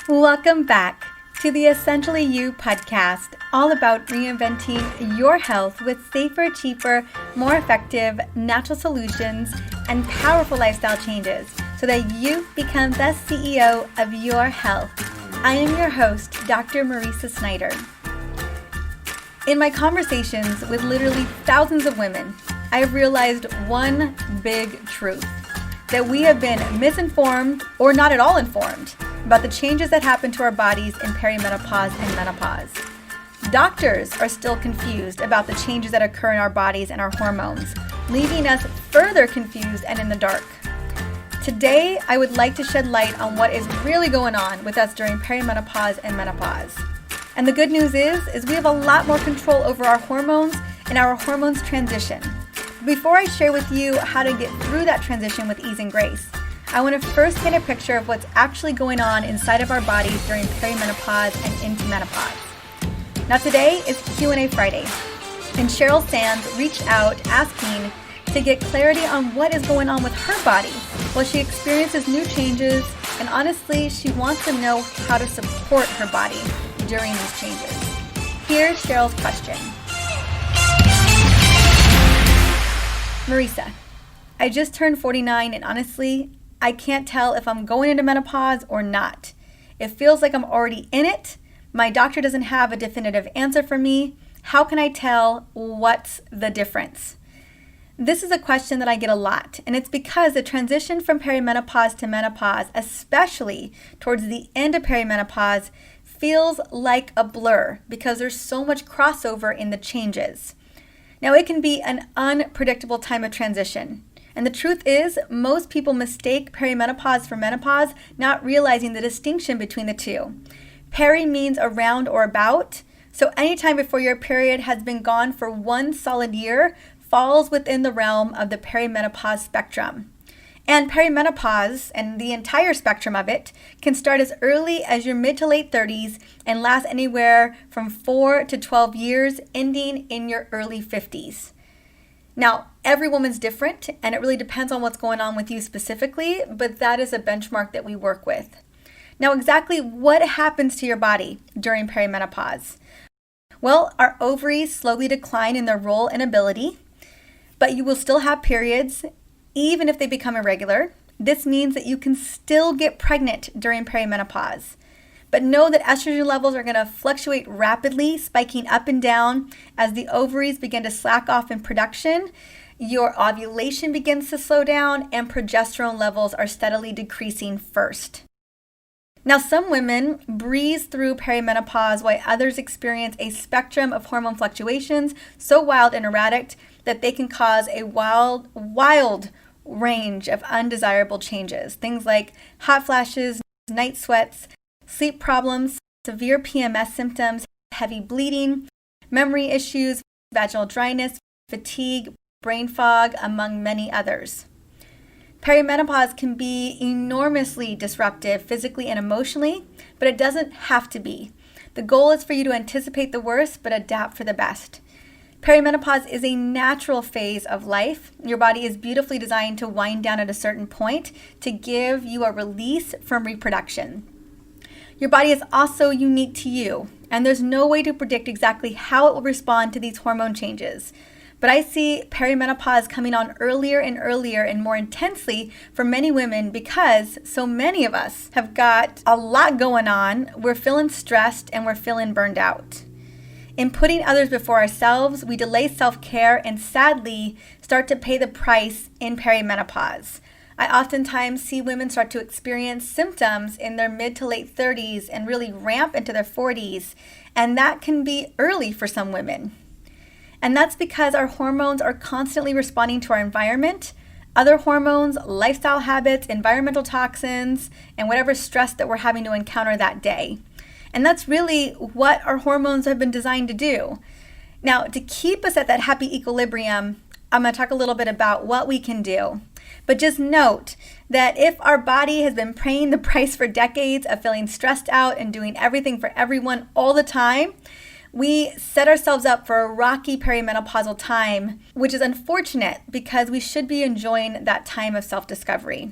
Welcome back to the Essentially You podcast, all about reinventing your health with safer, cheaper, more effective natural solutions and powerful lifestyle changes so that you become the CEO of your health. I am your host, Dr. Marisa Snyder. In my conversations with literally thousands of women, I have realized one big truth, that we have been misinformed or not at all informed about the changes that happen to our bodies in perimenopause and menopause. Doctors are still confused about the changes that occur in our bodies and our hormones, leaving us further confused and in the dark. Today, I would like to shed light on what is really going on with us during perimenopause and menopause. And the good news is we have a lot more control over our hormones and our hormones transition. Before I share with you how to get through that transition with ease and grace, I want to first paint a picture of what's actually going on inside of our bodies during perimenopause and into menopause. Now today is Q&A Friday, and Cheryl Sands reached out asking to get clarity on what is going on with her body while she experiences new changes, and honestly, she wants to know how to support her body during these changes. Here's Cheryl's question. Marisa, I just turned 49 and honestly, I can't tell if I'm going into menopause or not. It feels like I'm already in it. My doctor doesn't have a definitive answer for me. How can I tell what's the difference? This is a question that I get a lot, and it's because the transition from perimenopause to menopause, especially towards the end of perimenopause, feels like a blur because there's so much crossover in the changes. Now, it can be an unpredictable time of transition. And the truth is, most people mistake perimenopause for menopause, not realizing the distinction between the two. Peri means around or about, so any time before your period has been gone for one solid year falls within the realm of the perimenopause spectrum. And perimenopause, and the entire spectrum of it, can start as early as your mid to late 30s and last anywhere from 4 to 12 years, ending in your early 50s. Now, every woman's different, and it really depends on what's going on with you specifically, but that is a benchmark that we work with. Now, exactly what happens to your body during perimenopause? Well, our ovaries slowly decline in their role and ability, but you will still have periods, even if they become irregular. This means that you can still get pregnant during perimenopause. But know that estrogen levels are going to fluctuate rapidly, spiking up and down as the ovaries begin to slack off in production, your ovulation begins to slow down, and progesterone levels are steadily decreasing first. Now, some women breeze through perimenopause while others experience a spectrum of hormone fluctuations so wild and erratic that they can cause a wild range of undesirable changes. Things like hot flashes, night sweats, sleep problems, severe PMS symptoms, heavy bleeding, memory issues, vaginal dryness, fatigue, brain fog, among many others. Perimenopause can be enormously disruptive physically and emotionally, but it doesn't have to be. The goal is for you to anticipate the worst, but adapt for the best. Perimenopause is a natural phase of life. Your body is beautifully designed to wind down at a certain point to give you a release from reproduction. Your body is also unique to you, and there's no way to predict exactly how it will respond to these hormone changes. But I see perimenopause coming on earlier and earlier and more intensely for many women because so many of us have got a lot going on. We're feeling stressed and we're feeling burned out. In putting others before ourselves, we delay self-care and sadly start to pay the price in perimenopause. I oftentimes see women start to experience symptoms in their mid to late 30s and really ramp into their 40s, and that can be early for some women. And that's because our hormones are constantly responding to our environment, other hormones, lifestyle habits, environmental toxins, and whatever stress that we're having to encounter that day. And that's really what our hormones have been designed to do. Now, to keep us at that happy equilibrium, I'm going to talk a little bit about what we can do. But just note that if our body has been paying the price for decades of feeling stressed out and doing everything for everyone all the time, we set ourselves up for a rocky perimenopausal time, which is unfortunate because we should be enjoying that time of self-discovery.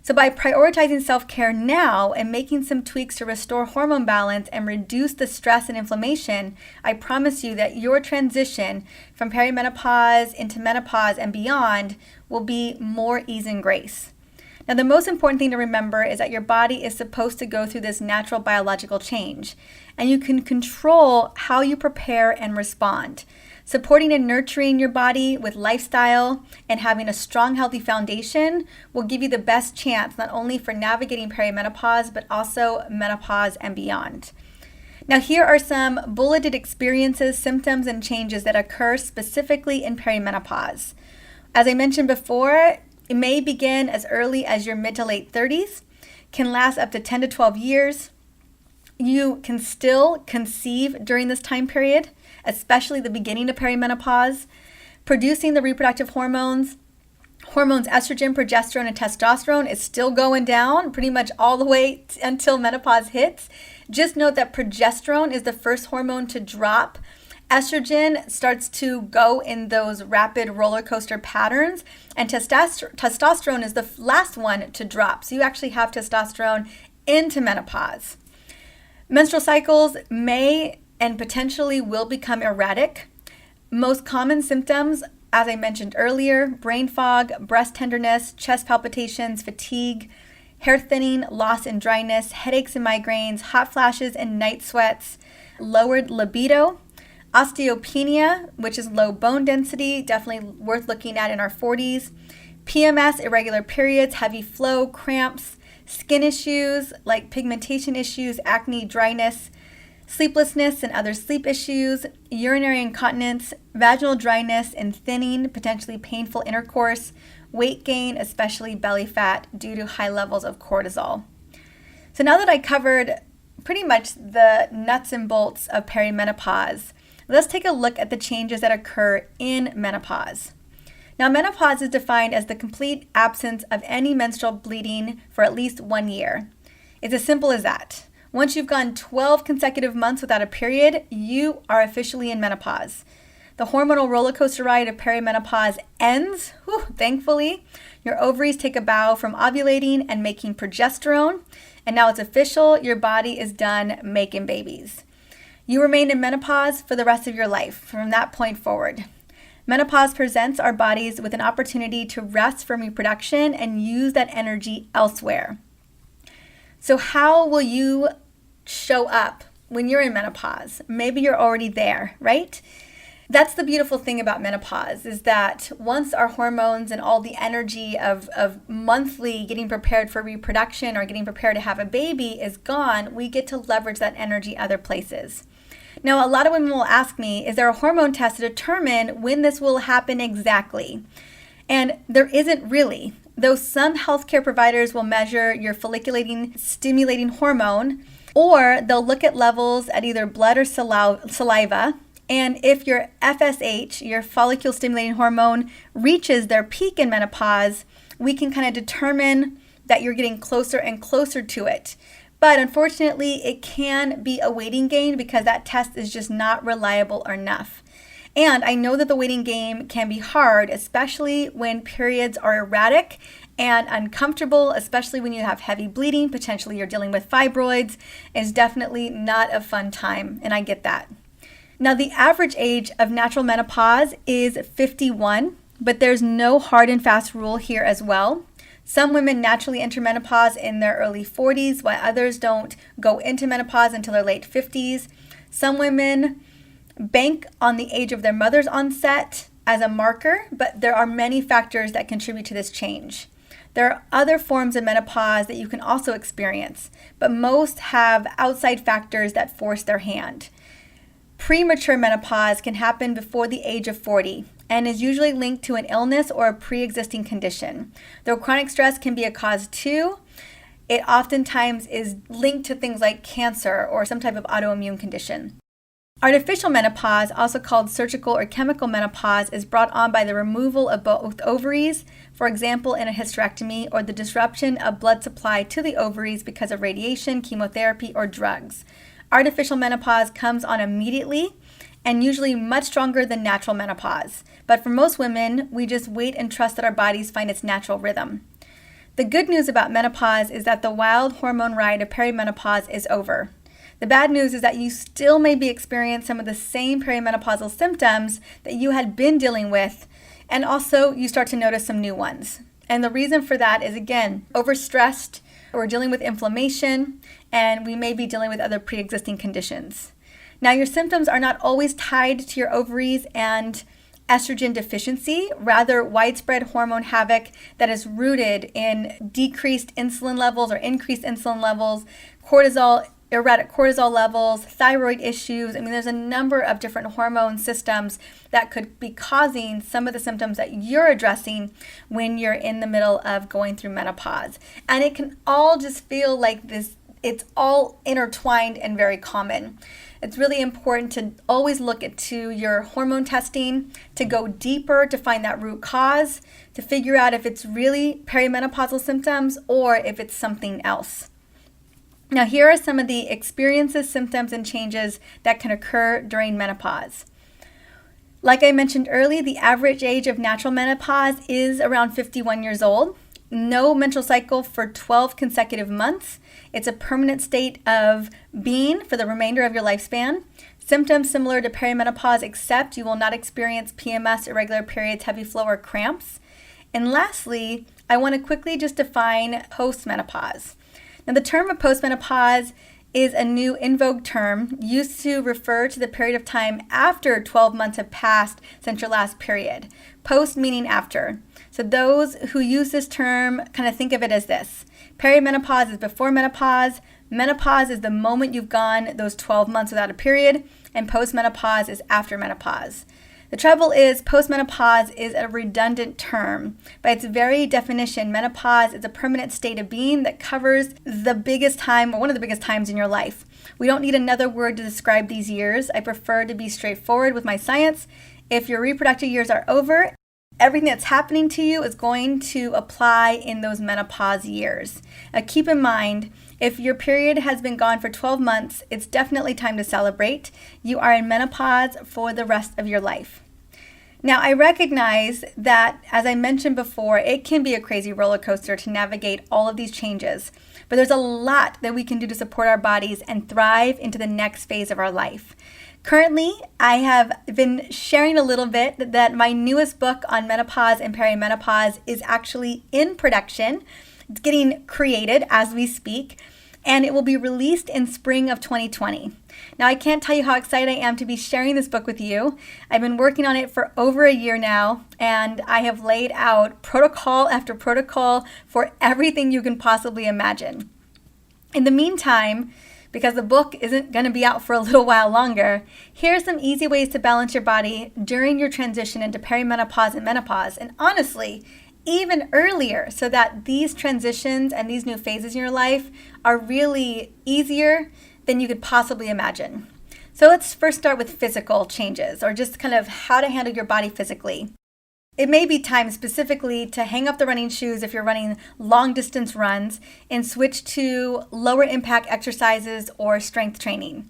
So by prioritizing self-care now and making some tweaks to restore hormone balance and reduce the stress and inflammation, I promise you that your transition from perimenopause into menopause and beyond will be more ease and grace. Now, the most important thing to remember is that your body is supposed to go through this natural biological change, and you can control how you prepare and respond. Supporting and nurturing your body with lifestyle and having a strong, healthy foundation will give you the best chance not only for navigating perimenopause, but also menopause and beyond. Now, here are some bulleted experiences, symptoms, and changes that occur specifically in perimenopause. As I mentioned before, it may begin as early as your mid to late 30s, can last up to 10 to 12 years. You can still conceive during this time period, especially the beginning of perimenopause. Producing the reproductive hormones estrogen, progesterone, and testosterone is still going down pretty much all the way until menopause hits. Just note that progesterone is the first hormone to drop. Estrogen starts to go in those rapid roller coaster patterns, and testosterone is the last one to drop. So you actually have testosterone into menopause. Menstrual cycles may and potentially will become erratic. Most common symptoms, as I mentioned earlier, brain fog, breast tenderness, chest palpitations, fatigue, hair thinning, loss and dryness, headaches and migraines, hot flashes and night sweats, lowered libido, osteopenia, which is low bone density, definitely worth looking at in our 40s, PMS, irregular periods, heavy flow, cramps, skin issues like pigmentation issues, acne, dryness, sleeplessness and other sleep issues, urinary incontinence, vaginal dryness and thinning, potentially painful intercourse, weight gain, especially belly fat due to high levels of cortisol. So now that I covered pretty much the nuts and bolts of perimenopause, let's take a look at the changes that occur in menopause. Now, menopause is defined as the complete absence of any menstrual bleeding for at least 1 year. It's as simple as that. Once you've gone 12 consecutive months without a period, you are officially in menopause. The hormonal roller coaster ride of perimenopause ends, thankfully. Your ovaries take a bow from ovulating and making progesterone, and now it's official, your body is done making babies. You remain in menopause for the rest of your life from that point forward. Menopause presents our bodies with an opportunity to rest from reproduction and use that energy elsewhere. So how will you show up when you're in menopause? Maybe you're already there, right? That's the beautiful thing about menopause, is that once our hormones and all the energy of monthly getting prepared for reproduction or getting prepared to have a baby is gone, we get to leverage that energy other places. Now, a lot of women will ask me, is there a hormone test to determine when this will happen exactly? And there isn't really. Though some healthcare providers will measure your folliculating stimulating hormone, or they'll look at levels at either blood or saliva. And if your FSH, your follicle stimulating hormone, reaches their peak in menopause, we can kind of determine that you're getting closer and closer to it. But unfortunately, it can be a waiting game because that test is just not reliable enough. And I know that the waiting game can be hard, especially when periods are erratic and uncomfortable, especially when you have heavy bleeding, potentially you're dealing with fibroids. It's definitely not a fun time, and I get that. Now, the average age of natural menopause is 51, but there's no hard and fast rule here as well. Some women naturally enter menopause in their early 40s, while others don't go into menopause until their late 50s. Some women bank on the age of their mother's onset as a marker, but there are many factors that contribute to this change. There are other forms of menopause that you can also experience, but most have outside factors that force their hand. Premature menopause can happen before the age of 40 and is usually linked to an illness or a pre-existing condition. Though chronic stress can be a cause too, it oftentimes is linked to things like cancer or some type of autoimmune condition. Artificial menopause, also called surgical or chemical menopause, is brought on by the removal of both ovaries, for example, in a hysterectomy, or the disruption of blood supply to the ovaries because of radiation, chemotherapy, or drugs. Artificial menopause comes on immediately and usually much stronger than natural menopause. But for most women, we just wait and trust that our bodies find its natural rhythm. The good news about menopause is that the wild hormone ride of perimenopause is over. The bad news is that you still may be experiencing some of the same perimenopausal symptoms that you had been dealing with, and also you start to notice some new ones. And the reason for that is, again, overstressed, or dealing with inflammation, and we may be dealing with other pre-existing conditions. Now, your symptoms are not always tied to your ovaries and estrogen deficiency, rather widespread hormone havoc that is rooted in decreased insulin levels or increased insulin levels, erratic cortisol levels, thyroid issues. I mean, there's a number of different hormone systems that could be causing some of the symptoms that you're addressing when you're in the middle of going through menopause. And it can all just feel like this, it's all intertwined and very common. It's really important to always look into your hormone testing, to go deeper, to find that root cause, to figure out if it's really perimenopausal symptoms or if it's something else. Now, here are some of the experiences, symptoms, and changes that can occur during menopause. Like I mentioned earlier, the average age of natural menopause is around 51 years old. No menstrual cycle for 12 consecutive months. It's a permanent state of being for the remainder of your lifespan. Symptoms similar to perimenopause, except you will not experience PMS, irregular periods, heavy flow, or cramps. And lastly, I want to quickly just define postmenopause. Now, the term of postmenopause is a new in vogue term used to refer to the period of time after 12 months have passed since your last period. Post meaning after. So those who use this term kind of think of it as this. Perimenopause is before menopause. Menopause is the moment you've gone those 12 months without a period. And postmenopause is after menopause. The trouble is, postmenopause is a redundant term. By its very definition, menopause is a permanent state of being that covers the biggest time, or one of the biggest times in your life. We don't need another word to describe these years. I prefer to be straightforward with my science. If your reproductive years are over, everything that's happening to you is going to apply in those menopause years. Keep in mind, if your period has been gone for 12 months, it's definitely time to celebrate. You are in menopause for the rest of your life. Now, I recognize that, as I mentioned before, it can be a crazy roller coaster to navigate all of these changes, but there's a lot that we can do to support our bodies and thrive into the next phase of our life. Currently, I have been sharing a little bit that my newest book on menopause and perimenopause is actually in production. It's getting created as we speak, and it will be released in spring of 2020. Now, I can't tell you how excited I am to be sharing this book with you. I've been working on it for over a year now, and I have laid out protocol after protocol for everything you can possibly imagine. In the meantime, because the book isn't going to be out for a little while longer, here are some easy ways to balance your body during your transition into perimenopause and menopause, and honestly, even earlier, so that these transitions and these new phases in your life are really easier than you could possibly imagine. So let's first start with physical changes, or just kind of how to handle your body physically. It may be time specifically to hang up the running shoes if you're running long distance runs and switch to lower impact exercises or strength training.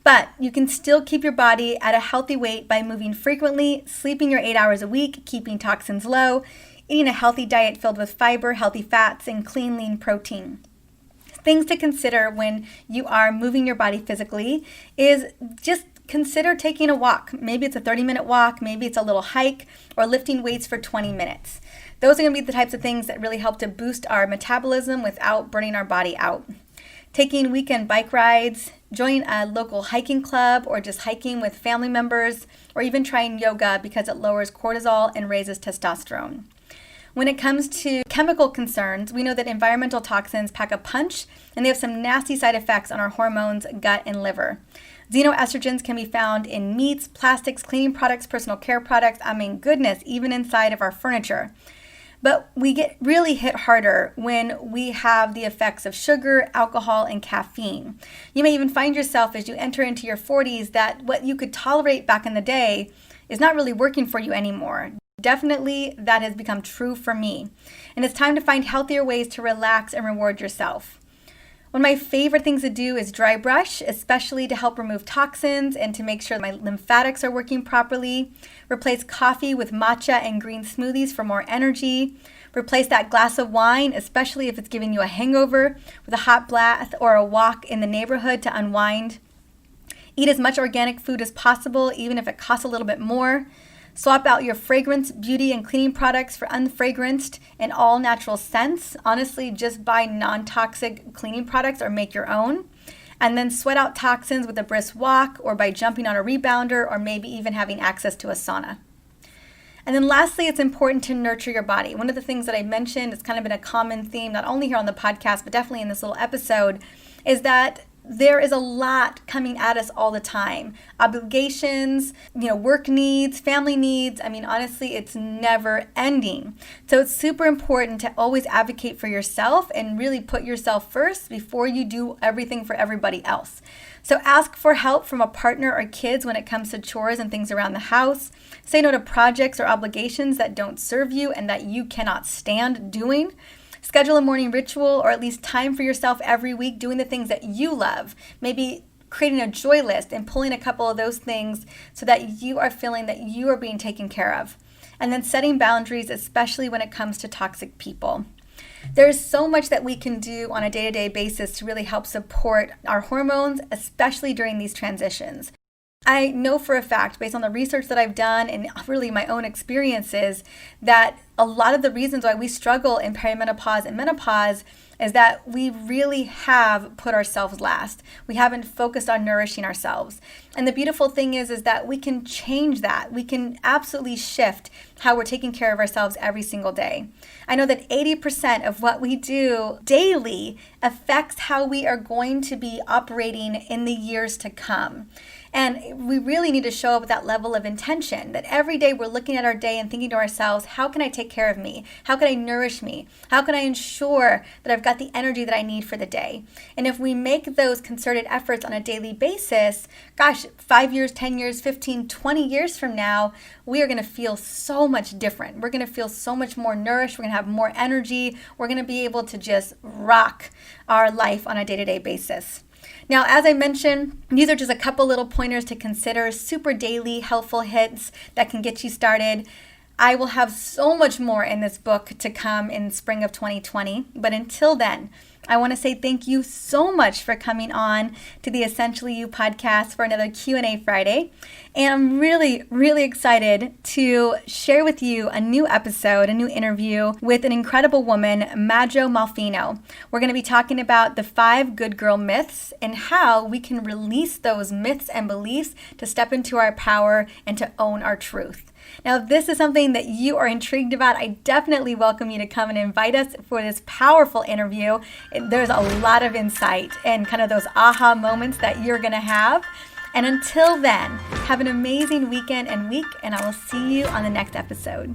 But you can still keep your body at a healthy weight by moving frequently, sleeping your 8 hours a week, keeping toxins low, eating a healthy diet filled with fiber, healthy fats, and clean, lean protein. Things to consider when you are moving your body physically is just consider taking a walk. Maybe it's a 30-minute walk, maybe it's a little hike, or lifting weights for 20 minutes. Those are going to be the types of things that really help to boost our metabolism without burning our body out. Taking weekend bike rides, join a local hiking club, or just hiking with family members, or even trying yoga because it lowers cortisol and raises testosterone. When it comes to chemical concerns, we know that environmental toxins pack a punch, and they have some nasty side effects on our hormones, gut, and liver. Xenoestrogens can be found in meats, plastics, cleaning products, personal care products, goodness, even inside of our furniture. But we get really hit harder when we have the effects of sugar, alcohol, and caffeine. You may even find yourself as you enter into your 40s that what you could tolerate back in the day is not really working for you anymore. Definitely, that has become true for me. And it's time to find healthier ways to relax and reward yourself. One of my favorite things to do is dry brush, especially to help remove toxins and to make sure my lymphatics are working properly. Replace coffee with matcha and green smoothies for more energy. Replace that glass of wine, especially if it's giving you a hangover, with a hot bath or a walk in the neighborhood to unwind. Eat as much organic food as possible, even if it costs a little bit more. Swap out your fragrance, beauty, and cleaning products for unfragranced and all natural scents. Honestly, just buy non-toxic cleaning products or make your own. And then sweat out toxins with a brisk walk or by jumping on a rebounder or maybe even having access to a sauna. And then lastly, it's important to nurture your body. One of the things that I mentioned, it's kind of been a common theme, not only here on the podcast, but definitely in this little episode, is that there is a lot coming at us all the time. Obligations, work needs, family needs. I mean, honestly, it's never ending. So it's super important to always advocate for yourself and really put yourself first before you do everything for everybody else. So ask for help from a partner or kids when it comes to chores and things around the house. Say no to projects or obligations that don't serve you and that you cannot stand doing. Schedule a morning ritual or at least time for yourself every week doing the things that you love. Maybe creating a joy list and pulling a couple of those things so that you are feeling that you are being taken care of. And then setting boundaries, especially when it comes to toxic people. There's so much that we can do on a day-to-day basis to really help support our hormones, especially during these transitions. I know for a fact, based on the research that I've done and really my own experiences, that a lot of the reasons why we struggle in perimenopause and menopause is that we really have put ourselves last. We haven't focused on nourishing ourselves. And the beautiful thing is that we can change that. We can absolutely shift how we're taking care of ourselves every single day. I know that 80% of what we do daily affects how we are going to be operating in the years to come. And we really need to show up with that level of intention that every day we're looking at our day and thinking to ourselves, how can I take care of me? How can I nourish me? How can I ensure that I've got the energy that I need for the day? And if we make those concerted efforts on a daily basis, 5 years, 10 years, 15, 20 years from now, we are going to feel so much different. We're going to feel so much more nourished. We're going to have more energy. We're going to be able to just rock our life on a day-to-day basis. Now, as I mentioned, these are just a couple little pointers to consider, super daily helpful hits that can get you started. I will have so much more in this book to come in spring of 2020. But until then, I want to say thank you so much for coming on to the Essentially You podcast for another Q&A Friday. And I'm really, really excited to share with you a new episode, a new interview with an incredible woman, Majo Malfino. We're going to be talking about the 5 good girl myths and how we can release those myths and beliefs to step into our power and to own our truth. Now, if this is something that you are intrigued about, I definitely welcome you to come and invite us for this powerful interview. There's a lot of insight and kind of those aha moments that you're going to have. And until then, have an amazing weekend and week, and I will see you on the next episode.